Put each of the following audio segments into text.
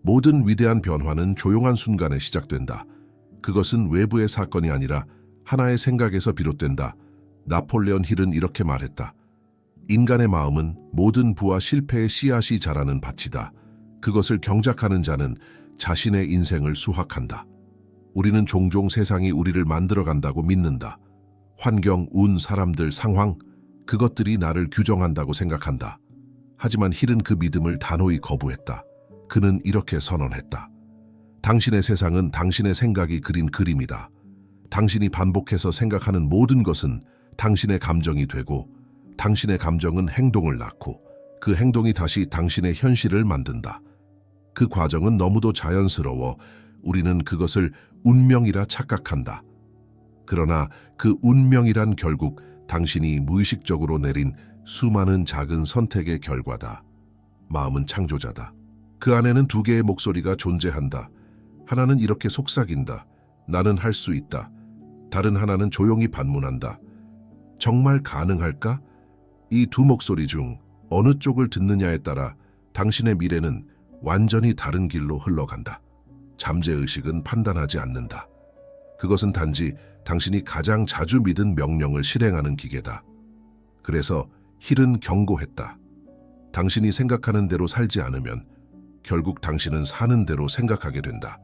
모든 위대한 변화는 조용한 순간에 시작된다. 그것은 외부의 사건이 아니라 하나의 생각에서 비롯된다. 나폴레온 힐은 이렇게 말했다. 인간의 마음은 모든 부와 실패의 씨앗이 자라는 밭이다. 그것을 경작하는 자는 자신의 인생을 수확한다. 우리는 종종 세상이 우리를 만들어간다고 믿는다. 환경, 운, 사람들, 상황, 그것들이 나를 규정한다고 생각한다. 하지만 힐은 그 믿음을 단호히 거부했다. 그는 이렇게 선언했다. 당신의 세상은 당신의 생각이 그린 그림이다. 당신이 반복해서 생각하는 모든 것은 당신의 감정이 되고 당신의 감정은 행동을 낳고 그 행동이 다시 당신의 현실을 만든다. 그 과정은 너무도 자연스러워 우리는 그것을 운명이라 착각한다. 그러나 그 운명이란 결국 당신이 무의식적으로 내린 수많은 작은 선택의 결과다. 마음은 창조자다. 그 안에는 두 개의 목소리가 존재한다. 하나는 이렇게 속삭인다. 나는 할 수 있다. 다른 하나는 조용히 반문한다. 정말 가능할까? 이 두 목소리 중 어느 쪽을 듣느냐에 따라 당신의 미래는 완전히 다른 길로 흘러간다. 잠재의식은 판단하지 않는다. 그것은 단지 당신이 가장 자주 믿은 명령을 실행하는 기계다. 그래서 힐은 경고했다. 당신이 생각하는 대로 살지 않으면 결국 당신은 사는 대로 생각하게 된다.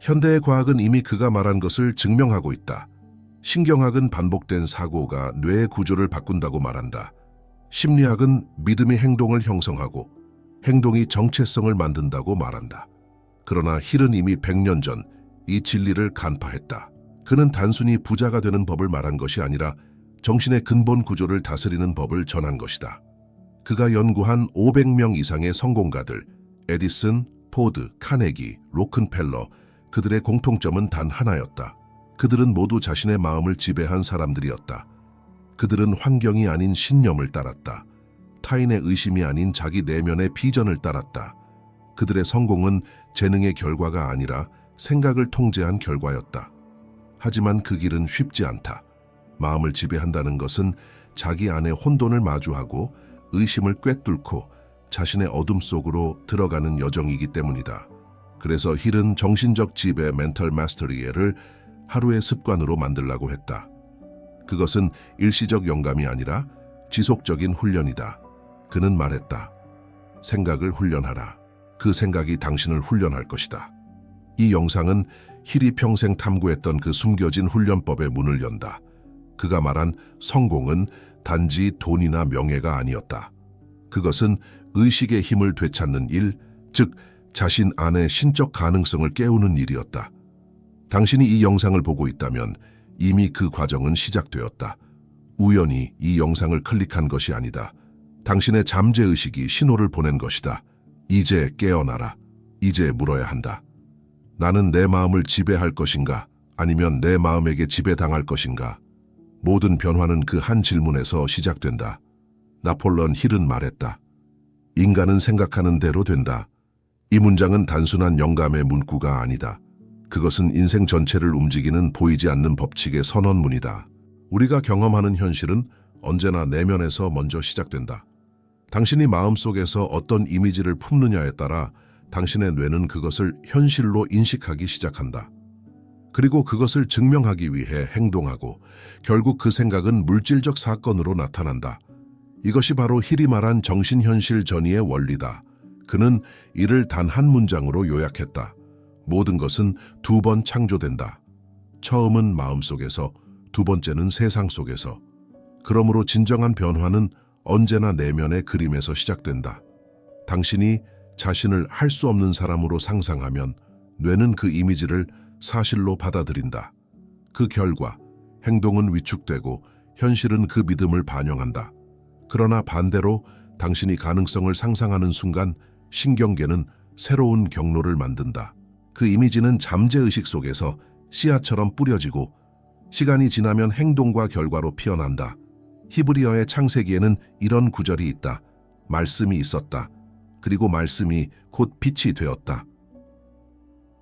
현대의 과학은 이미 그가 말한 것을 증명하고 있다. 신경학은 반복된 사고가 뇌의 구조를 바꾼다고 말한다. 심리학은 믿음이 행동을 형성하고 행동이 정체성을 만든다고 말한다. 그러나 힐은 이미 100년 전 이 진리를 간파했다. 그는 단순히 부자가 되는 법을 말한 것이 아니라 정신의 근본 구조를 다스리는 법을 전한 것이다. 그가 연구한 500명 이상의 성공가들, 에디슨, 포드, 카네기, 로큰펠러, 그들의 공통점은 단 하나였다. 그들은 모두 자신의 마음을 지배한 사람들이었다. 그들은 환경이 아닌 신념을 따랐다. 타인의 의심이 아닌 자기 내면의 비전을 따랐다. 그들의 성공은 재능의 결과가 아니라 생각을 통제한 결과였다. 하지만 그 길은 쉽지 않다. 마음을 지배한다는 것은 자기 안에 혼돈을 마주하고 의심을 꿰뚫고 자신의 어둠 속으로 들어가는 여정이기 때문이다. 그래서 힐은 정신적 지배 멘털 마스터리를 하루의 습관으로 만들라고 했다. 그것은 일시적 영감이 아니라 지속적인 훈련이다. 그는 말했다. 생각을 훈련하라. 그 생각이 당신을 훈련할 것이다. 이 영상은 힐이 평생 탐구했던 그 숨겨진 훈련법의 문을 연다. 그가 말한 성공은 단지 돈이나 명예가 아니었다. 그것은 의식의 힘을 되찾는 일, 즉 자신 안의 신적 가능성을 깨우는 일이었다. 당신이 이 영상을 보고 있다면 이미 그 과정은 시작되었다. 우연히 이 영상을 클릭한 것이 아니다. 당신의 잠재의식이 신호를 보낸 것이다. 이제 깨어나라. 이제 물어야 한다. 나는 내 마음을 지배할 것인가? 아니면 내 마음에게 지배당할 것인가? 모든 변화는 그 한 질문에서 시작된다. 나폴레온 힐은 말했다. 인간은 생각하는 대로 된다. 이 문장은 단순한 영감의 문구가 아니다. 그것은 인생 전체를 움직이는 보이지 않는 법칙의 선언문이다. 우리가 경험하는 현실은 언제나 내면에서 먼저 시작된다. 당신이 마음속에서 어떤 이미지를 품느냐에 따라 당신의 뇌는 그것을 현실로 인식하기 시작한다. 그리고 그것을 증명하기 위해 행동하고 결국 그 생각은 물질적 사건으로 나타난다. 이것이 바로 힐이 말한 정신현실 전이의 원리다. 그는 이를 단 한 문장으로 요약했다. 모든 것은 두 번 창조된다. 처음은 마음속에서, 두 번째는 세상 속에서. 그러므로 진정한 변화는 언제나 내면의 그림에서 시작된다. 당신이 자신을 할 수 없는 사람으로 상상하면 뇌는 그 이미지를 사실로 받아들인다. 그 결과 행동은 위축되고 현실은 그 믿음을 반영한다. 그러나 반대로 당신이 가능성을 상상하는 순간 신경계는 새로운 경로를 만든다. 그 이미지는 잠재의식 속에서 씨앗처럼 뿌려지고 시간이 지나면 행동과 결과로 피어난다. 히브리어의 창세기에는 이런 구절이 있다. 말씀이 있었다. 그리고 말씀이 곧 빛이 되었다.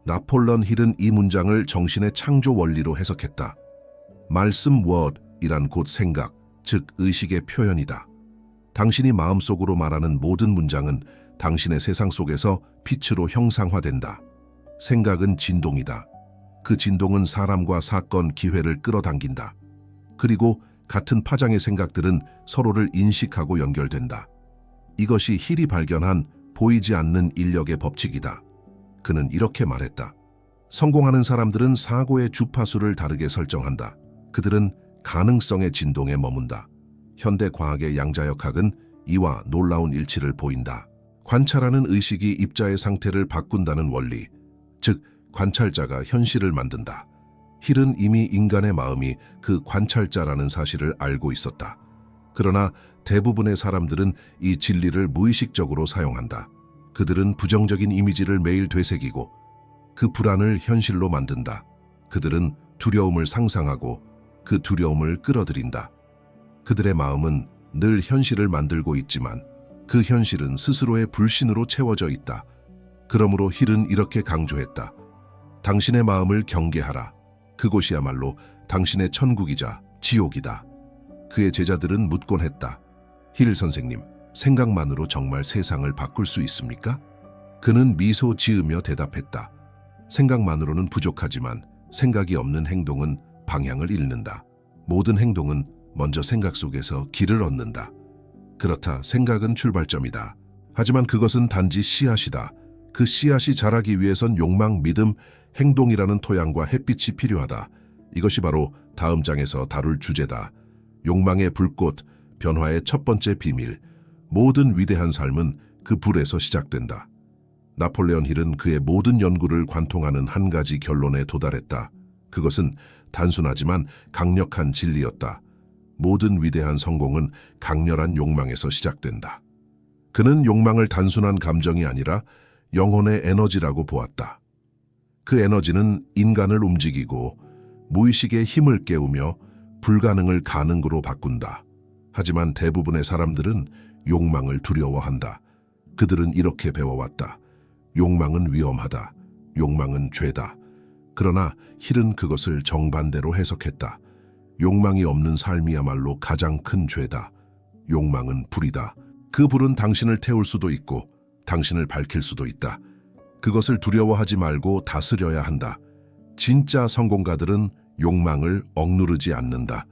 나폴레온 힐은 이 문장을 정신의 창조 원리로 해석했다. 말씀 word이란 곧 생각, 즉 의식의 표현이다. 당신이 마음속으로 말하는 모든 문장은 당신의 세상 속에서 빛으로 형상화된다. 생각은 진동이다. 그 진동은 사람과 사건, 기회를 끌어당긴다. 그리고 같은 파장의 생각들은 서로를 인식하고 연결된다. 이것이 힐이 발견한 보이지 않는 인력의 법칙이다. 그는 이렇게 말했다. 성공하는 사람들은 사고의 주파수를 다르게 설정한다. 그들은 가능성의 진동에 머문다. 현대 과학의 양자역학은 이와 놀라운 일치를 보인다. 관찰하는 의식이 입자의 상태를 바꾼다는 원리, 즉 관찰자가 현실을 만든다. 힐은 이미 인간의 마음이 그 관찰자라는 사실을 알고 있었다. 그러나 대부분의 사람들은 이 진리를 무의식적으로 사용한다. 그들은 부정적인 이미지를 매일 되새기고 그 불안을 현실로 만든다. 그들은 두려움을 상상하고 그 두려움을 끌어들인다. 그들의 마음은 늘 현실을 만들고 있지만 그 현실은 스스로의 불신으로 채워져 있다. 그러므로 힐은 이렇게 강조했다. 당신의 마음을 경계하라. 그곳이야말로 당신의 천국이자 지옥이다. 그의 제자들은 묻곤 했다. 힐 선생님, 생각만으로 정말 세상을 바꿀 수 있습니까? 그는 미소 지으며 대답했다. 생각만으로는 부족하지만 생각이 없는 행동은 방향을 잃는다. 모든 행동은 먼저 생각 속에서 길을 얻는다. 그렇다, 생각은 출발점이다. 하지만 그것은 단지 씨앗이다. 그 씨앗이 자라기 위해선 욕망, 믿음, 행동이라는 토양과 햇빛이 필요하다. 이것이 바로 다음 장에서 다룰 주제다. 욕망의 불꽃, 변화의 첫 번째 비밀. 모든 위대한 삶은 그 불에서 시작된다. 나폴레온 힐은 그의 모든 연구를 관통하는 한 가지 결론에 도달했다. 그것은 단순하지만 강력한 진리였다. 모든 위대한 성공은 강렬한 욕망에서 시작된다. 그는 욕망을 단순한 감정이 아니라 영혼의 에너지라고 보았다. 그 에너지는 인간을 움직이고 무의식의 힘을 깨우며 불가능을 가능으로 바꾼다. 하지만 대부분의 사람들은 욕망을 두려워한다. 그들은 이렇게 배워왔다. 욕망은 위험하다. 욕망은 죄다. 그러나 힐은 그것을 정반대로 해석했다. 욕망이 없는 삶이야말로 가장 큰 죄다. 욕망은 불이다. 그 불은 당신을 태울 수도 있고 당신을 밝힐 수도 있다. 그것을 두려워하지 말고 다스려야 한다. 진짜 성공가들은 욕망을 억누르지 않는다.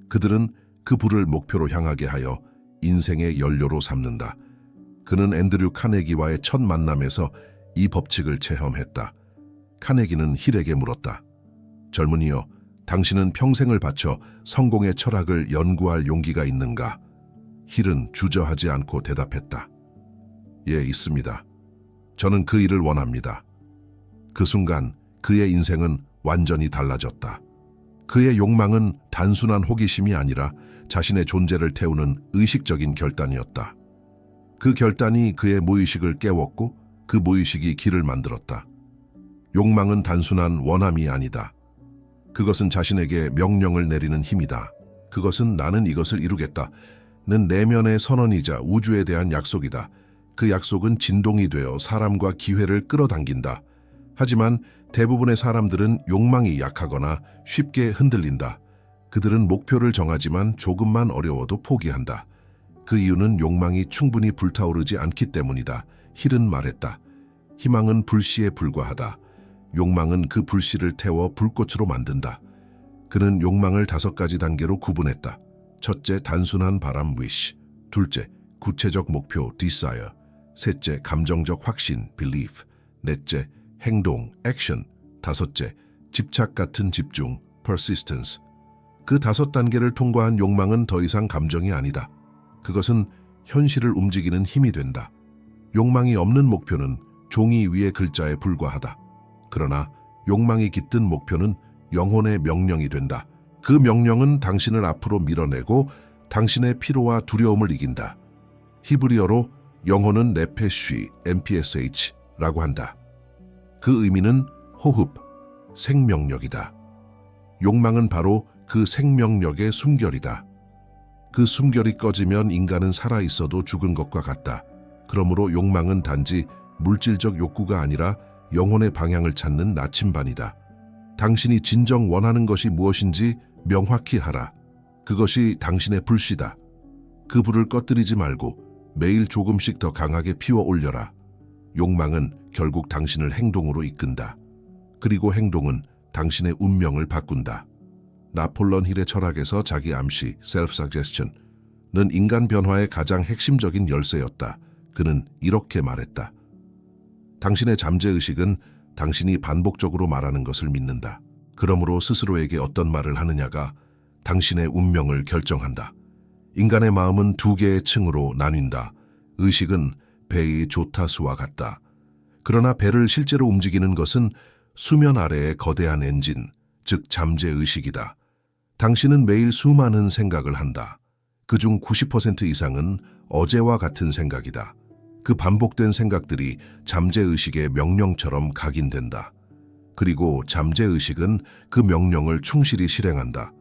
그들은 그 불을 목표로 향하게 하여 인생의 연료로 삼는다. 그는 앤드류 카네기와의 첫 만남에서 이 법칙을 체험했다. 카네기는 힐에게 물었다. 젊은이여, 당신은 평생을 바쳐 성공의 철학을 연구할 용기가 있는가? 힐은 주저하지 않고 대답했다. 예, 있습니다. 저는 그 일을 원합니다. 그 순간 그의 인생은 완전히 달라졌다. 그의 욕망은 단순한 호기심이 아니라 자신의 존재를 태우는 의식적인 결단이었다. 그 결단이 그의 무의식을 깨웠고 그 무의식이 길을 만들었다. 욕망은 단순한 원함이 아니다. 그것은 자신에게 명령을 내리는 힘이다. 그것은 나는 이것을 이루겠다는 내면의 선언이자 우주에 대한 약속이다. 그 약속은 진동이 되어 사람과 기회를 끌어당긴다. 하지만 대부분의 사람들은 욕망이 약하거나 쉽게 흔들린다. 그들은 목표를 정하지만 조금만 어려워도 포기한다. 그 이유는 욕망이 충분히 불타오르지 않기 때문이다. 힐은 말했다. 희망은 불씨에 불과하다. 욕망은 그 불씨를 태워 불꽃으로 만든다. 그는 욕망을 5가지 단계로 구분했다. 첫째, 단순한 바람 wish. 둘째, 구체적 목표 desire. 셋째, 감정적 확신 belief. 넷째, 행동 action. 다섯째, 집착 같은 집중 persistence. 그 5단계를 통과한 욕망은 더 이상 감정이 아니다. 그것은 현실을 움직이는 힘이 된다. 욕망이 없는 목표는 종이 위의 글자에 불과하다. 그러나 욕망이 깃든 목표는 영혼의 명령이 된다. 그 명령은 당신을 앞으로 밀어내고 당신의 피로와 두려움을 이긴다. 히브리어로 영혼은 네페쉬, NPSH라고 한다. 그 의미는 호흡, 생명력이다. 욕망은 바로 그 생명력의 숨결이다. 그 숨결이 꺼지면 인간은 살아있어도 죽은 것과 같다. 그러므로 욕망은 단지 물질적 욕구가 아니라 영혼의 방향을 찾는 나침반이다. 당신이 진정 원하는 것이 무엇인지 명확히 하라. 그것이 당신의 불씨다. 그 불을 꺼뜨리지 말고 매일 조금씩 더 강하게 피워 올려라. 욕망은 결국 당신을 행동으로 이끈다. 그리고 행동은 당신의 운명을 바꾼다. 나폴레옹 힐의 철학에서 자기 암시, self-suggestion는 인간 변화의 가장 핵심적인 열쇠였다. 그는 이렇게 말했다. 당신의 잠재의식은 당신이 반복적으로 말하는 것을 믿는다. 그러므로 스스로에게 어떤 말을 하느냐가 당신의 운명을 결정한다. 인간의 마음은 두 개의 층으로 나뉜다. 의식은 배의 조타수와 같다. 그러나 배를 실제로 움직이는 것은 수면 아래의 거대한 엔진, 즉 잠재의식이다. 당신은 매일 수많은 생각을 한다. 그중 90% 이상은 어제와 같은 생각이다. 그 반복된 생각들이 잠재의식의 명령처럼 각인된다. 그리고 잠재의식은 그 명령을 충실히 실행한다.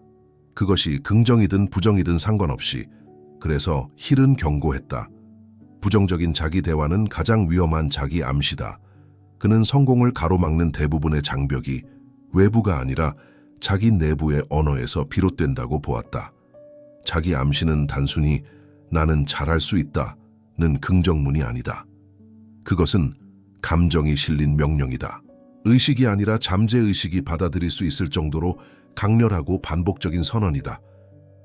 그것이 긍정이든 부정이든 상관없이. 그래서 힐은 경고했다. 부정적인 자기 대화는 가장 위험한 자기 암시다. 그는 성공을 가로막는 대부분의 장벽이 외부가 아니라 자기 내부의 언어에서 비롯된다고 보았다. 자기 암시는 단순히 나는 잘할 수 있다는 긍정문이 아니다. 그것은 감정이 실린 명령이다. 의식이 아니라 잠재의식이 받아들일 수 있을 정도로 강렬하고 반복적인 선언이다.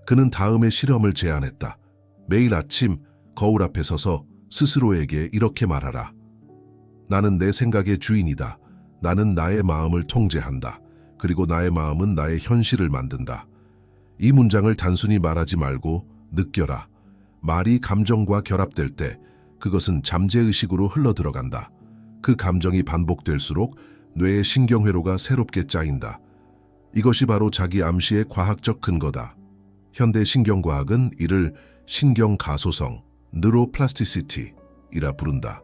그는 다음의 실험을 제안했다. 매일 아침 거울 앞에 서서 스스로에게 이렇게 말하라. 나는 내 생각의 주인이다. 나는 나의 마음을 통제한다. 그리고 나의 마음은 나의 현실을 만든다. 이 문장을 단순히 말하지 말고 느껴라. 말이 감정과 결합될 때 그것은 잠재의식으로 흘러들어간다. 그 감정이 반복될수록 뇌의 신경회로가 새롭게 짜인다. 이것이 바로 자기 암시의 과학적 근거다. 현대 신경과학은 이를 신경가소성, 뉴로플라스티시티이라 부른다.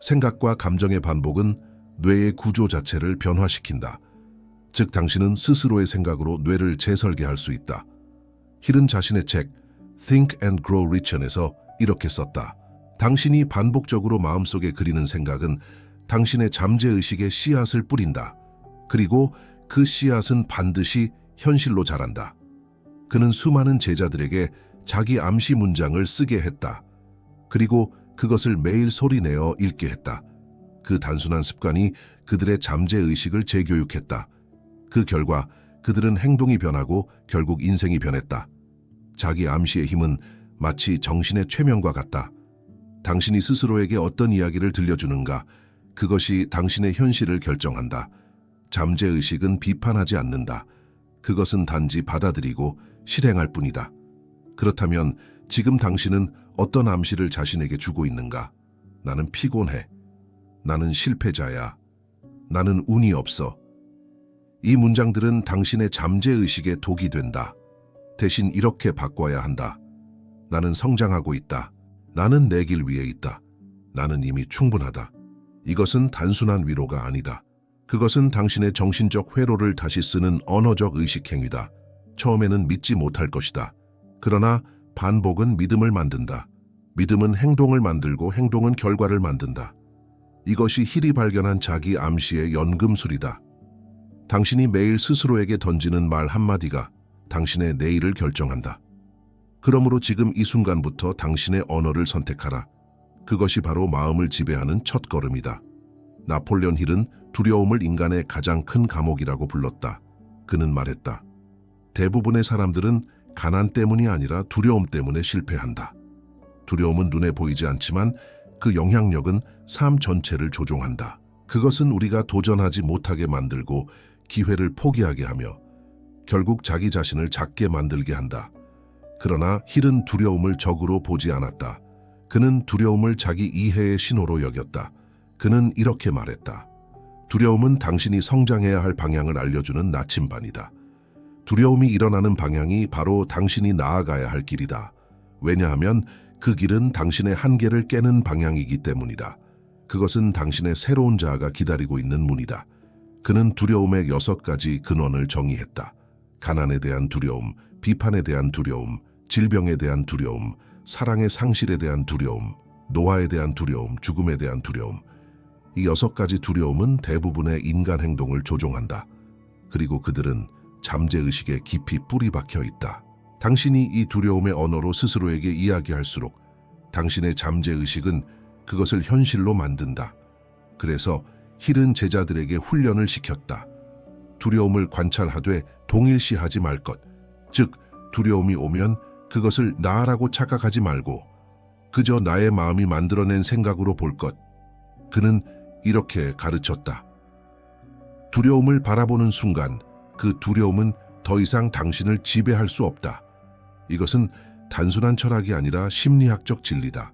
생각과 감정의 반복은 뇌의 구조 자체를 변화시킨다. 즉 당신은 스스로의 생각으로 뇌를 재설계할 수 있다. 힐은 자신의 책 Think and Grow Rich에서 이렇게 썼다. 당신이 반복적으로 마음속에 그리는 생각은 당신의 잠재의식에 씨앗을 뿌린다. 그리고 그 씨앗은 반드시 현실로 자란다. 그는 수많은 제자들에게 자기 암시 문장을 쓰게 했다. 그리고 그것을 매일 소리내어 읽게 했다. 그 단순한 습관이 그들의 잠재의식을 재교육했다. 그 결과 그들은 행동이 변하고 결국 인생이 변했다. 자기 암시의 힘은 마치 정신의 최면과 같다. 당신이 스스로에게 어떤 이야기를 들려주는가, 그것이 당신의 현실을 결정한다. 잠재의식은 비판하지 않는다. 그것은 단지 받아들이고 실행할 뿐이다. 그렇다면 지금 당신은 어떤 암시를 자신에게 주고 있는가? 나는 피곤해. 나는 실패자야. 나는 운이 없어. 이 문장들은 당신의 잠재의식에 독이 된다. 대신 이렇게 바꿔야 한다. 나는 성장하고 있다. 나는 내 길 위에 있다. 나는 이미 충분하다. 이것은 단순한 위로가 아니다. 그것은 당신의 정신적 회로를 다시 쓰는 언어적 의식행위다. 처음에는 믿지 못할 것이다. 그러나 반복은 믿음을 만든다. 믿음은 행동을 만들고 행동은 결과를 만든다. 이것이 힐이 발견한 자기 암시의 연금술이다. 당신이 매일 스스로에게 던지는 말 한마디가 당신의 내일을 결정한다. 그러므로 지금 이 순간부터 당신의 언어를 선택하라. 그것이 바로 마음을 지배하는 첫걸음이다. 나폴레옹 힐은 두려움을 인간의 가장 큰 감옥이라고 불렀다. 그는 말했다. 대부분의 사람들은 가난 때문이 아니라 두려움 때문에 실패한다. 두려움은 눈에 보이지 않지만 그 영향력은 삶 전체를 조종한다. 그것은 우리가 도전하지 못하게 만들고 기회를 포기하게 하며 결국 자기 자신을 작게 만들게 한다. 그러나 힐은 두려움을 적으로 보지 않았다. 그는 두려움을 자기 이해의 신호로 여겼다. 그는 이렇게 말했다. 두려움은 당신이 성장해야 할 방향을 알려주는 나침반이다. 두려움이 일어나는 방향이 바로 당신이 나아가야 할 길이다. 왜냐하면 그 길은 당신의 한계를 깨는 방향이기 때문이다. 그것은 당신의 새로운 자아가 기다리고 있는 문이다. 그는 두려움의 6가지 근원을 정의했다. 가난에 대한 두려움, 비판에 대한 두려움, 질병에 대한 두려움, 사랑의 상실에 대한 두려움, 노화에 대한 두려움, 죽음에 대한 두려움. 이 6가지 두려움은 대부분의 인간 행동을 조종한다. 그리고 그들은 잠재의식에 깊이 뿌리 박혀 있다. 당신이 이 두려움의 언어로 스스로에게 이야기할수록 당신의 잠재의식은 그것을 현실로 만든다. 그래서 힐은 제자들에게 훈련을 시켰다. 두려움을 관찰하되 동일시하지 말 것. 즉, 두려움이 오면 그것을 나라고 착각하지 말고 그저 나의 마음이 만들어낸 생각으로 볼 것. 그는 이렇게 가르쳤다. 두려움을 바라보는 순간 그 두려움은 더 이상 당신을 지배할 수 없다. 이것은 단순한 철학이 아니라 심리학적 진리다.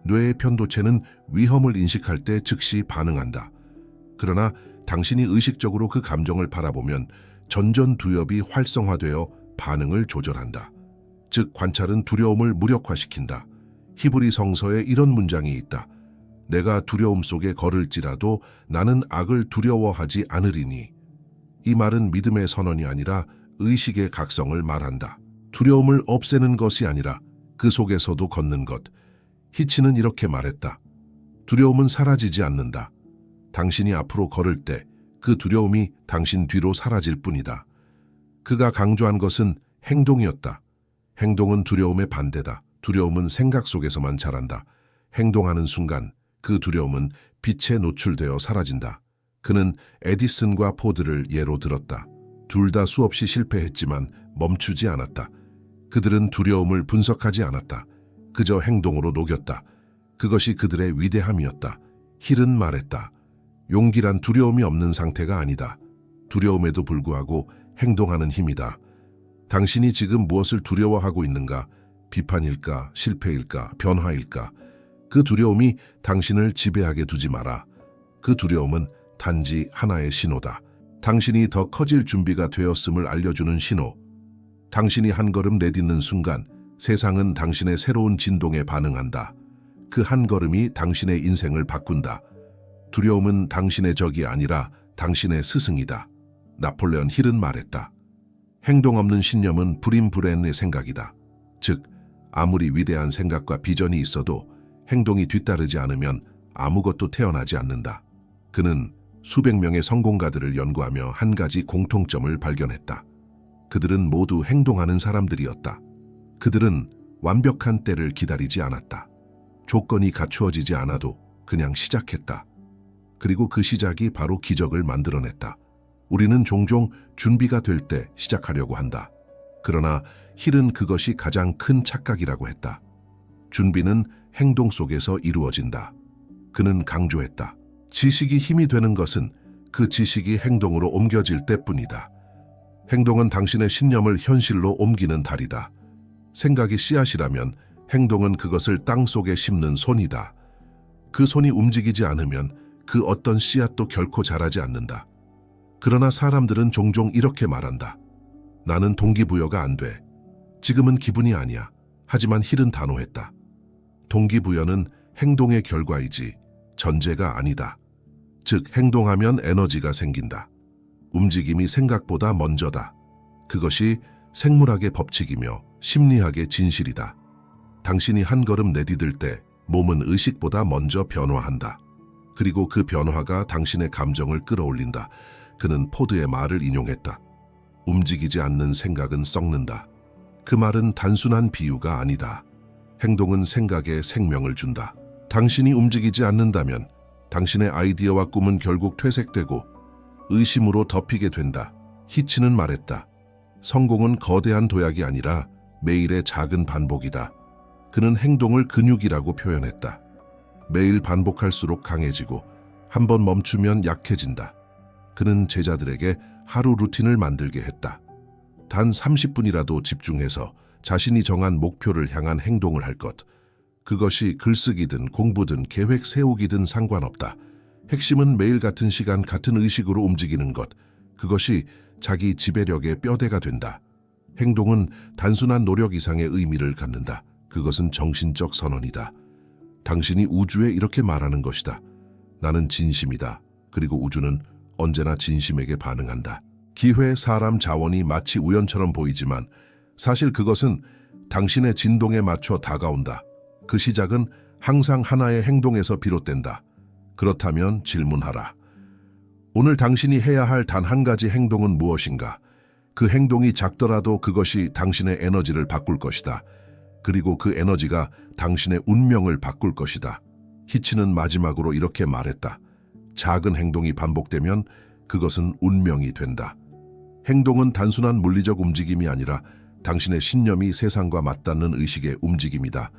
뇌의 편도체는 위험을 인식할 때 즉시 반응한다. 그러나 당신이 의식적으로 그 감정을 바라보면 전전두엽이 활성화되어 반응을 조절한다. 즉, 관찰은 두려움을 무력화시킨다. 히브리 성서에 이런 문장이 있다. 내가 두려움 속에 걸을지라도 나는 악을 두려워하지 않으리니. 이 말은 믿음의 선언이 아니라 의식의 각성을 말한다. 두려움을 없애는 것이 아니라 그 속에서도 걷는 것. 히치는 이렇게 말했다. 두려움은 사라지지 않는다. 당신이 앞으로 걸을 때 그 두려움이 당신 뒤로 사라질 뿐이다. 그가 강조한 것은 행동이었다. 행동은 두려움의 반대다. 두려움은 생각 속에서만 자란다. 행동하는 순간 그 두려움은 빛에 노출되어 사라진다. 그는 에디슨과 포드를 예로 들었다. 둘 다 수없이 실패했지만 멈추지 않았다. 그들은 두려움을 분석하지 않았다. 그저 행동으로 녹였다. 그것이 그들의 위대함이었다. 힐은 말했다. 용기란 두려움이 없는 상태가 아니다. 두려움에도 불구하고 행동하는 힘이다. 당신이 지금 무엇을 두려워하고 있는가? 비판일까? 실패일까? 변화일까? 그 두려움이 당신을 지배하게 두지 마라. 그 두려움은 단지 하나의 신호다. 당신이 더 커질 준비가 되었음을 알려주는 신호. 당신이 한 걸음 내딛는 순간 세상은 당신의 새로운 진동에 반응한다. 그 한 걸음이 당신의 인생을 바꾼다. 두려움은 당신의 적이 아니라 당신의 스승이다. 나폴레온 힐은 말했다. 행동 없는 신념은 불임불엔의 생각이다. 즉, 아무리 위대한 생각과 비전이 있어도 행동이 뒤따르지 않으면 아무것도 태어나지 않는다. 그는 수백 명의 성공가들을 연구하며 한 가지 공통점을 발견했다. 그들은 모두 행동하는 사람들이었다. 그들은 완벽한 때를 기다리지 않았다. 조건이 갖추어지지 않아도 그냥 시작했다. 그리고 그 시작이 바로 기적을 만들어냈다. 우리는 종종 준비가 될 때 시작하려고 한다. 그러나 힐은 그것이 가장 큰 착각이라고 했다. 준비는 행동 속에서 이루어진다. 그는 강조했다. 지식이 힘이 되는 것은 그 지식이 행동으로 옮겨질 때뿐이다. 행동은 당신의 신념을 현실로 옮기는 달이다. 생각이 씨앗이라면 행동은 그것을 땅 속에 심는 손이다. 그 손이 움직이지 않으면 그 어떤 씨앗도 결코 자라지 않는다. 그러나 사람들은 종종 이렇게 말한다. 나는 동기부여가 안 돼. 지금은 기분이 아니야. 하지만 힐은 단호했다. 동기부여는 행동의 결과이지 전제가 아니다. 즉, 행동하면 에너지가 생긴다. 움직임이 생각보다 먼저다. 그것이 생물학의 법칙이며 심리학의 진실이다. 당신이 한 걸음 내디딜 때 몸은 의식보다 먼저 변화한다. 그리고 그 변화가 당신의 감정을 끌어올린다. 그는 포드의 말을 인용했다. 움직이지 않는 생각은 썩는다. 그 말은 단순한 비유가 아니다. 행동은 생각에 생명을 준다. 당신이 움직이지 않는다면 당신의 아이디어와 꿈은 결국 퇴색되고 의심으로 덮이게 된다. 히치는 말했다. 성공은 거대한 도약이 아니라 매일의 작은 반복이다. 그는 행동을 근육이라고 표현했다. 매일 반복할수록 강해지고 한 번 멈추면 약해진다. 그는 제자들에게 하루 루틴을 만들게 했다. 단 30분이라도 집중해서 자신이 정한 목표를 향한 행동을 할 것. 그것이 글쓰기든 공부든 계획 세우기든 상관없다. 핵심은 매일 같은 시간 같은 의식으로 움직이는 것. 그것이 자기 지배력의 뼈대가 된다. 행동은 단순한 노력 이상의 의미를 갖는다. 그것은 정신적 선언이다. 당신이 우주에 이렇게 말하는 것이다. 나는 진심이다. 그리고 우주는 언제나 진심에게 반응한다. 기회, 사람, 자원이 마치 우연처럼 보이지만 사실 그것은 당신의 진동에 맞춰 다가온다. 그 시작은 항상 하나의 행동에서 비롯된다. 그렇다면 질문하라. 오늘 당신이 해야 할 단 한 가지 행동은 무엇인가? 그 행동이 작더라도 그것이 당신의 에너지를 바꿀 것이다. 그리고 그 에너지가 당신의 운명을 바꿀 것이다. 히치는 마지막으로 이렇게 말했다. 작은 행동이 반복되면 그것은 운명이 된다. 행동은 단순한 물리적 움직임이 아니라 당신의 신념이 세상과 맞닿는 의식의 움직임이다.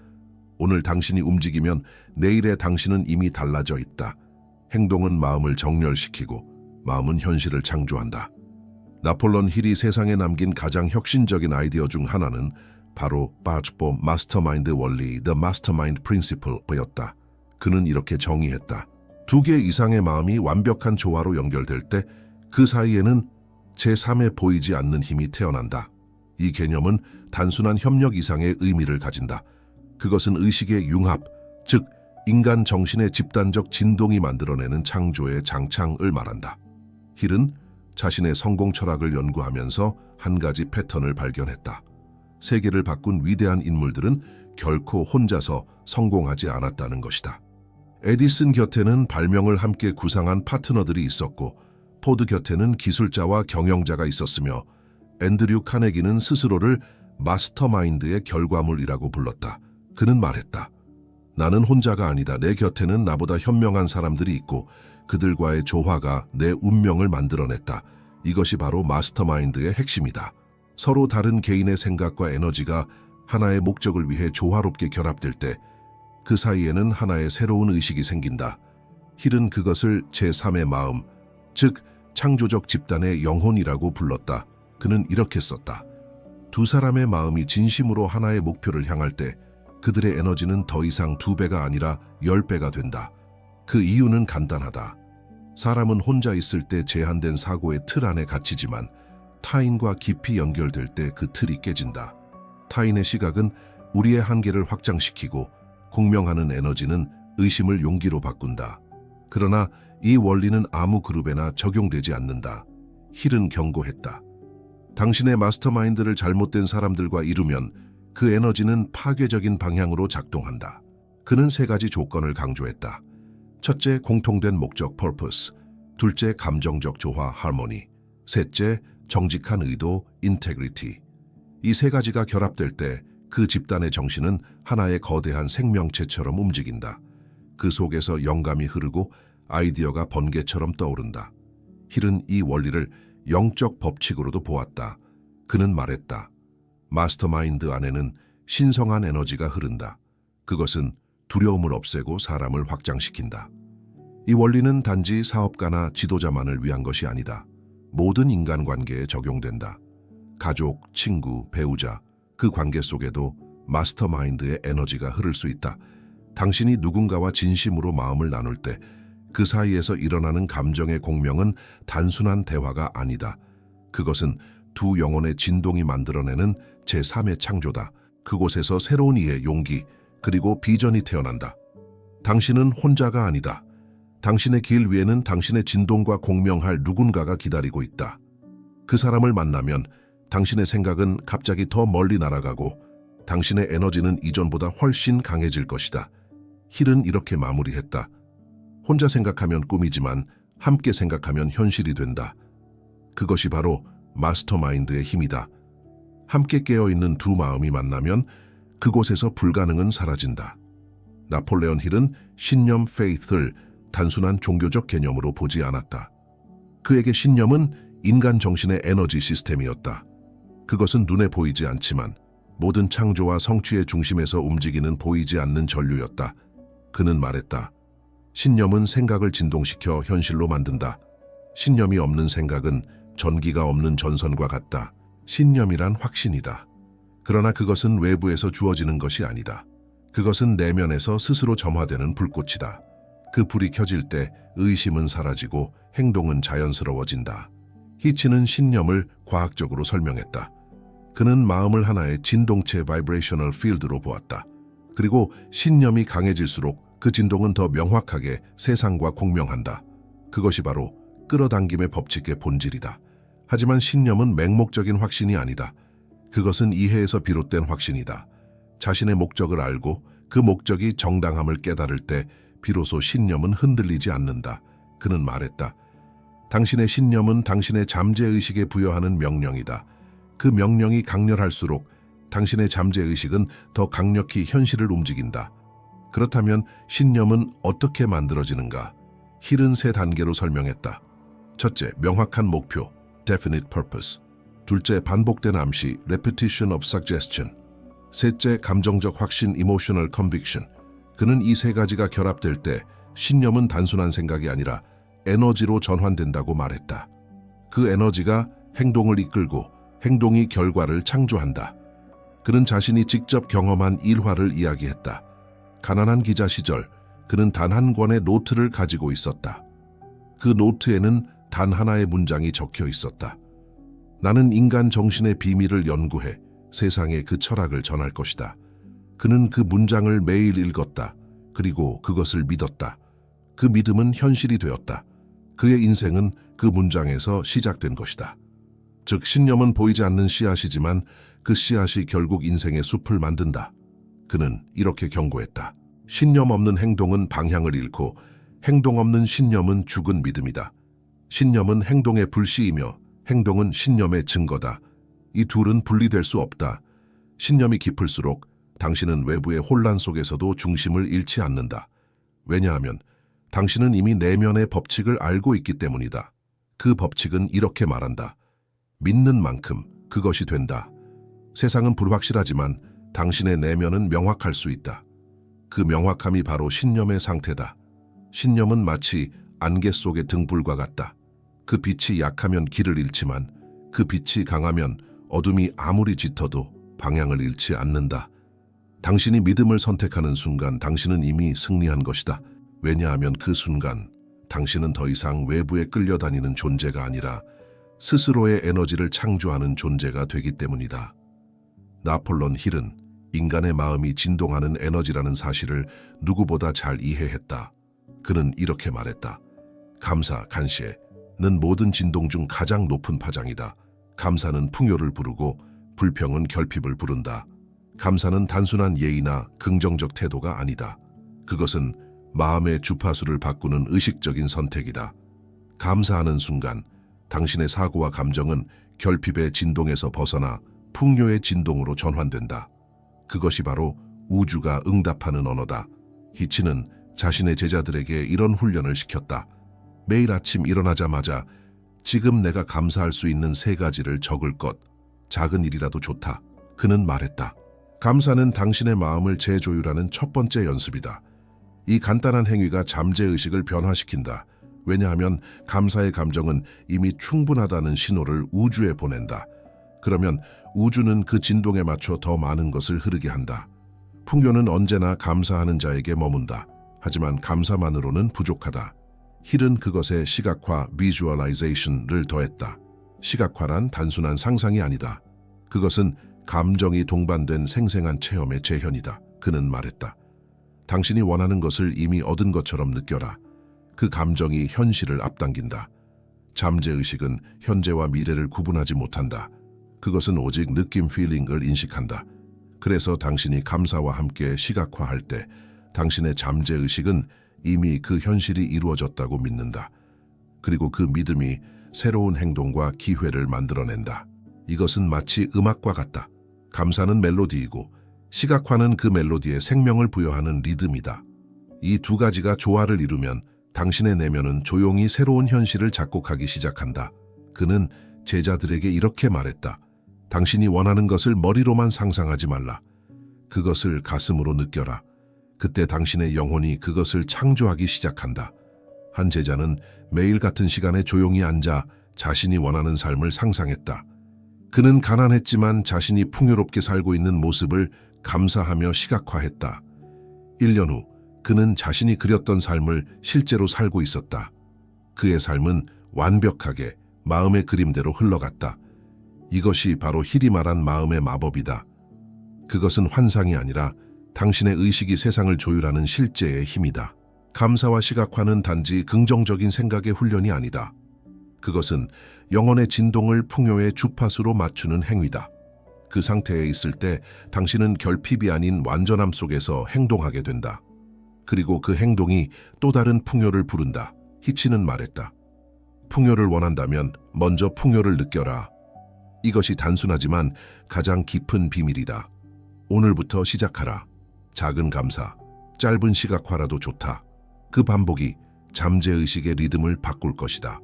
오늘 당신이 움직이면 내일의 당신은 이미 달라져 있다. 행동은 마음을 정렬시키고 마음은 현실을 창조한다. 나폴레온 힐이 세상에 남긴 가장 혁신적인 아이디어 중 하나는 바로 바츠보 마스터마인드 원리, The Mastermind Principle였다. 그는 이렇게 정의했다. 두 개 이상의 마음이 완벽한 조화로 연결될 때 그 사이에는 제3의 보이지 않는 힘이 태어난다. 이 개념은 단순한 협력 이상의 의미를 가진다. 그것은 의식의 융합, 즉 인간 정신의 집단적 진동이 만들어내는 창조의 장창을 말한다. 힐은 자신의 성공 철학을 연구하면서 한 가지 패턴을 발견했다. 세계를 바꾼 위대한 인물들은 결코 혼자서 성공하지 않았다는 것이다. 에디슨 곁에는 발명을 함께 구상한 파트너들이 있었고, 포드 곁에는 기술자와 경영자가 있었으며, 앤드류 카네기는 스스로를 마스터마인드의 결과물이라고 불렀다. 그는 말했다. 나는 혼자가 아니다. 내 곁에는 나보다 현명한 사람들이 있고 그들과의 조화가 내 운명을 만들어냈다. 이것이 바로 마스터마인드의 핵심이다. 서로 다른 개인의 생각과 에너지가 하나의 목적을 위해 조화롭게 결합될 때 그 사이에는 하나의 새로운 의식이 생긴다. 힐은 그것을 제3의 마음, 즉 창조적 집단의 영혼이라고 불렀다. 그는 이렇게 썼다. 두 사람의 마음이 진심으로 하나의 목표를 향할 때 그들의 에너지는 더 이상 2배가 아니라 10배가 된다. 그 이유는 간단하다. 사람은 혼자 있을 때 제한된 사고의 틀 안에 갇히지만 타인과 깊이 연결될 때 그 틀이 깨진다. 타인의 시각은 우리의 한계를 확장시키고 공명하는 에너지는 의심을 용기로 바꾼다. 그러나 이 원리는 아무 그룹에나 적용되지 않는다. 힐은 경고했다. 당신의 마스터마인드를 잘못된 사람들과 이루면 그 에너지는 파괴적인 방향으로 작동한다. 그는 3가지 조건을 강조했다. 첫째, 공통된 목적 purpose. 둘째, 감정적 조화 harmony. 셋째, 정직한 의도 integrity. 이 3가지가 결합될 때 그 집단의 정신은 하나의 거대한 생명체처럼 움직인다. 그 속에서 영감이 흐르고 아이디어가 번개처럼 떠오른다. 힐은 이 원리를 영적 법칙으로도 보았다. 그는 말했다. 마스터마인드 안에는 신성한 에너지가 흐른다. 그것은 두려움을 없애고 사람을 확장시킨다. 이 원리는 단지 사업가나 지도자만을 위한 것이 아니다. 모든 인간관계에 적용된다. 가족, 친구, 배우자, 그 관계 속에도 마스터마인드의 에너지가 흐를 수 있다. 당신이 누군가와 진심으로 마음을 나눌 때 그 사이에서 일어나는 감정의 공명은 단순한 대화가 아니다. 그것은 두 영혼의 진동이 만들어내는 제3의 창조다. 그곳에서 새로운 이해, 용기, 그리고 비전이 태어난다. 당신은 혼자가 아니다. 당신의 길 위에는 당신의 진동과 공명할 누군가가 기다리고 있다. 그 사람을 만나면 당신의 생각은 갑자기 더 멀리 날아가고 당신의 에너지는 이전보다 훨씬 강해질 것이다. 힐은 이렇게 마무리했다. 혼자 생각하면 꿈이지만 함께 생각하면 현실이 된다. 그것이 바로 마스터마인드의 힘이다. 함께 깨어있는 두 마음이 만나면 그곳에서 불가능은 사라진다. 나폴레온 힐은 신념 faith를 단순한 종교적 개념으로 보지 않았다. 그에게 신념은 인간 정신의 에너지 시스템이었다. 그것은 눈에 보이지 않지만 모든 창조와 성취의 중심에서 움직이는 보이지 않는 전류였다. 그는 말했다. 신념은 생각을 진동시켜 현실로 만든다. 신념이 없는 생각은 전기가 없는 전선과 같다. 신념이란 확신이다. 그러나 그것은 외부에서 주어지는 것이 아니다. 그것은 내면에서 스스로 점화되는 불꽃이다. 그 불이 켜질 때 의심은 사라지고 행동은 자연스러워진다. 히치는 신념을 과학적으로 설명했다. 그는 마음을 하나의 진동체 바이브레이셔널 필드로 보았다. 그리고 신념이 강해질수록 그 진동은 더 명확하게 세상과 공명한다. 그것이 바로 끌어당김의 법칙의 본질이다. 하지만 신념은 맹목적인 확신이 아니다. 그것은 이해에서 비롯된 확신이다. 자신의 목적을 알고 그 목적이 정당함을 깨달을 때 비로소 신념은 흔들리지 않는다. 그는 말했다. 당신의 신념은 당신의 잠재의식에 부여하는 명령이다. 그 명령이 강렬할수록 당신의 잠재의식은 더 강력히 현실을 움직인다. 그렇다면 신념은 어떻게 만들어지는가? 힐은 3단계로 설명했다. 첫째, 명확한 목표, definite purpose. 둘째, 반복된 암시, repetition of suggestion. 셋째, 감정적 확신, emotional conviction. 그는 이 3가지가 결합될 때 신념은 단순한 생각이 아니라 에너지로 전환된다고 말했다. 그 에너지가 행동을 이끌고 행동이 결과를 창조한다. 그는 자신이 직접 경험한 일화를 이야기했다. 가난한 기자 시절 그는 단 한 권의 노트를 가지고 있었다. 그 노트에는 단 하나의 문장이 적혀 있었다. 나는 인간 정신의 비밀을 연구해 세상에 그 철학을 전할 것이다. 그는 그 문장을 매일 읽었다. 그리고 그것을 믿었다. 그 믿음은 현실이 되었다. 그의 인생은 그 문장에서 시작된 것이다. 즉, 신념은 보이지 않는 씨앗이지만 그 씨앗이 결국 인생의 숲을 만든다. 그는 이렇게 경고했다. 신념 없는 행동은 방향을 잃고 행동 없는 신념은 죽은 믿음이다. 신념은 행동의 불씨이며 행동은 신념의 증거다. 이 둘은 분리될 수 없다. 신념이 깊을수록 당신은 외부의 혼란 속에서도 중심을 잃지 않는다. 왜냐하면 당신은 이미 내면의 법칙을 알고 있기 때문이다. 그 법칙은 이렇게 말한다. 믿는 만큼 그것이 된다. 세상은 불확실하지만 당신의 내면은 명확할 수 있다. 그 명확함이 바로 신념의 상태다. 신념은 마치 안개 속의 등불과 같다. 그 빛이 약하면 길을 잃지만 그 빛이 강하면 어둠이 아무리 짙어도 방향을 잃지 않는다. 당신이 믿음을 선택하는 순간 당신은 이미 승리한 것이다. 왜냐하면 그 순간 당신은 더 이상 외부에 끌려다니는 존재가 아니라 스스로의 에너지를 창조하는 존재가 되기 때문이다. 나폴론 힐은 인간의 마음이 진동하는 에너지라는 사실을 누구보다 잘 이해했다. 그는 이렇게 말했다. 감사, 간시는 모든 진동 중 가장 높은 파장이다. 감사는 풍요를 부르고 불평은 결핍을 부른다. 감사는 단순한 예의나 긍정적 태도가 아니다. 그것은 마음의 주파수를 바꾸는 의식적인 선택이다. 감사하는 순간 당신의 사고와 감정은 결핍의 진동에서 벗어나 풍요의 진동으로 전환된다. 그것이 바로 우주가 응답하는 언어다. 히치는 자신의 제자들에게 이런 훈련을 시켰다. 매일 아침 일어나자마자 지금 내가 감사할 수 있는 3가지를 적을 것. 작은 일이라도 좋다. 그는 말했다. 감사는 당신의 마음을 재조율하는 첫 번째 연습이다. 이 간단한 행위가 잠재의식을 변화시킨다. 왜냐하면 감사의 감정은 이미 충분하다는 신호를 우주에 보낸다. 그러면 우주는 그 진동에 맞춰 더 많은 것을 흐르게 한다. 풍요는 언제나 감사하는 자에게 머문다. 하지만 감사만으로는 부족하다. 힐은 그것에 시각화, visualization을 더했다. 시각화란 단순한 상상이 아니다. 그것은 감정이 동반된 생생한 체험의 재현이다. 그는 말했다. 당신이 원하는 것을 이미 얻은 것처럼 느껴라. 그 감정이 현실을 앞당긴다. 잠재의식은 현재와 미래를 구분하지 못한다. 그것은 오직 느낌, feeling을 인식한다. 그래서 당신이 감사와 함께 시각화할 때 당신의 잠재의식은 이미 그 현실이 이루어졌다고 믿는다. 그리고 그 믿음이 새로운 행동과 기회를 만들어낸다. 이것은 마치 음악과 같다. 감사는 멜로디이고 시각화는 그 멜로디에 생명을 부여하는 리듬이다. 이 2가지가 조화를 이루면 당신의 내면은 조용히 새로운 현실을 작곡하기 시작한다. 그는 제자들에게 이렇게 말했다. 당신이 원하는 것을 머리로만 상상하지 말라. 그것을 가슴으로 느껴라. 그때 당신의 영혼이 그것을 창조하기 시작한다. 한 제자는 매일 같은 시간에 조용히 앉아 자신이 원하는 삶을 상상했다. 그는 가난했지만 자신이 풍요롭게 살고 있는 모습을 감사하며 시각화했다. 1년 후 그는 자신이 그렸던 삶을 실제로 살고 있었다. 그의 삶은 완벽하게 마음의 그림대로 흘러갔다. 이것이 바로 힐이 말한 마음의 마법이다. 그것은 환상이 아니라 당신의 의식이 세상을 조율하는 실제의 힘이다. 감사와 시각화는 단지 긍정적인 생각의 훈련이 아니다. 그것은 영혼의 진동을 풍요의 주파수로 맞추는 행위다. 그 상태에 있을 때 당신은 결핍이 아닌 완전함 속에서 행동하게 된다. 그리고 그 행동이 또 다른 풍요를 부른다. 히치는 말했다. 풍요를 원한다면 먼저 풍요를 느껴라. 이것이 단순하지만 가장 깊은 비밀이다. 오늘부터 시작하라. 작은 감사, 짧은 시각화라도 좋다. 그 반복이 잠재의식의 리듬을 바꿀 것이다.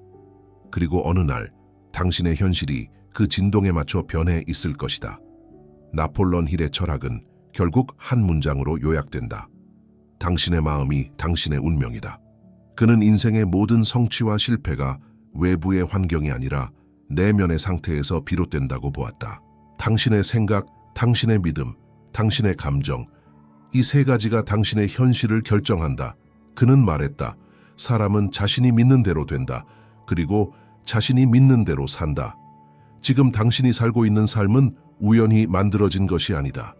그리고 어느 날 당신의 현실이 그 진동에 맞춰 변해 있을 것이다. 나폴레옹 힐의 철학은 결국 한 문장으로 요약된다. 당신의 마음이 당신의 운명이다. 그는 인생의 모든 성취와 실패가 외부의 환경이 아니라 내면의 상태에서 비롯된다고 보았다. 당신의 생각, 당신의 믿음, 당신의 감정, 이 세 가지가 당신의 현실을 결정한다. 그는 말했다. 사람은 자신이 믿는 대로 된다. 그리고 자신이 믿는 대로 산다. 지금 당신이 살고 있는 삶은 우연히 만들어진 것이 아니다.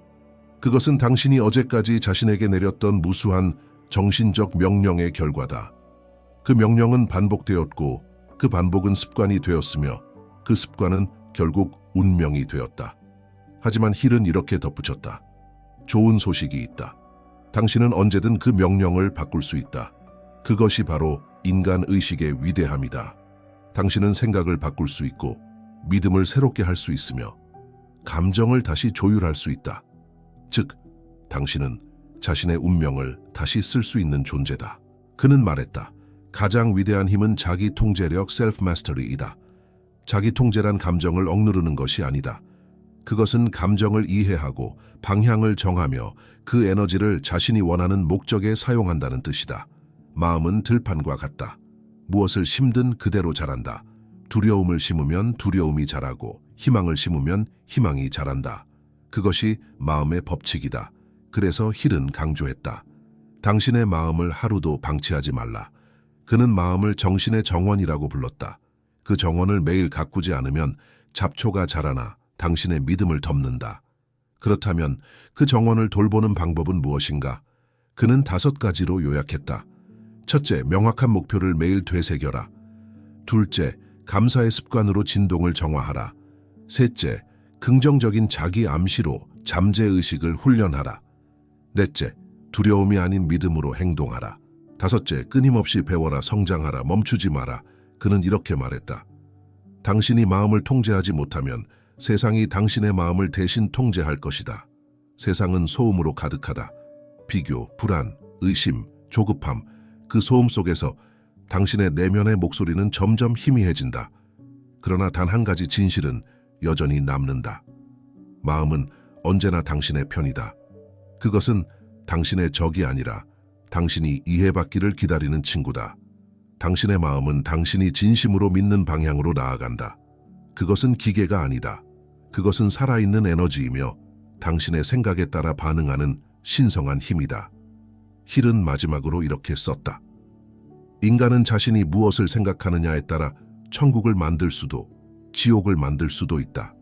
그것은 당신이 어제까지 자신에게 내렸던 무수한 정신적 명령의 결과다. 그 명령은 반복되었고 그 반복은 습관이 되었으며 그 습관은 결국 운명이 되었다. 하지만 힐은 이렇게 덧붙였다. 좋은 소식이 있다. 당신은 언제든 그 명령을 바꿀 수 있다. 그것이 바로 인간 의식의 위대함이다. 당신은 생각을 바꿀 수 있고 믿음을 새롭게 할 수 있으며 감정을 다시 조율할 수 있다. 즉, 당신은 자신의 운명을 다시 쓸 수 있는 존재다. 그는 말했다. 가장 위대한 힘은 자기 통제력 셀프 마스터리이다. 자기 통제란 감정을 억누르는 것이 아니다. 그것은 감정을 이해하고 방향을 정하며 그 에너지를 자신이 원하는 목적에 사용한다는 뜻이다. 마음은 들판과 같다. 무엇을 심든 그대로 자란다. 두려움을 심으면 두려움이 자라고 희망을 심으면 희망이 자란다. 그것이 마음의 법칙이다. 그래서 힐은 강조했다. 당신의 마음을 하루도 방치하지 말라. 그는 마음을 정신의 정원이라고 불렀다. 그 정원을 매일 가꾸지 않으면 잡초가 자라나 당신의 믿음을 덮는다. 그렇다면 그 정원을 돌보는 방법은 무엇인가? 그는 5가지로 요약했다. 첫째, 명확한 목표를 매일 되새겨라. 둘째, 감사의 습관으로 진동을 정화하라. 셋째, 긍정적인 자기 암시로 잠재의식을 훈련하라. 넷째, 두려움이 아닌 믿음으로 행동하라. 다섯째, 끊임없이 배워라, 성장하라, 멈추지 마라. 그는 이렇게 말했다. 당신이 마음을 통제하지 못하면 세상이 당신의 마음을 대신 통제할 것이다. 세상은 소음으로 가득하다. 비교, 불안, 의심, 조급함, 그 소음 속에서 당신의 내면의 목소리는 점점 희미해진다. 그러나 단 한 가지 진실은 여전히 남는다. 마음은 언제나 당신의 편이다. 그것은 당신의 적이 아니라 당신이 이해받기를 기다리는 친구다. 당신의 마음은 당신이 진심으로 믿는 방향으로 나아간다. 그것은 기계가 아니다. 그것은 살아있는 에너지이며 당신의 생각에 따라 반응하는 신성한 힘이다. 힐은 마지막으로 이렇게 썼다. 인간은 자신이 무엇을 생각하느냐에 따라 천국을 만들 수도 지옥을 만들 수도 있다.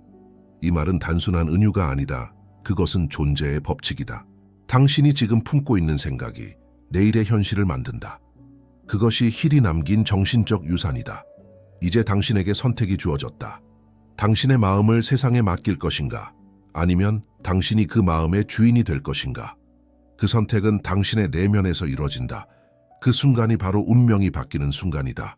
이 말은 단순한 은유가 아니다. 그것은 존재의 법칙이다. 당신이 지금 품고 있는 생각이 내일의 현실을 만든다. 그것이 힐이 남긴 정신적 유산이다. 이제 당신에게 선택이 주어졌다. 당신의 마음을 세상에 맡길 것인가? 아니면 당신이 그 마음의 주인이 될 것인가? 그 선택은 당신의 내면에서 이루어진다. 그 순간이 바로 운명이 바뀌는 순간이다.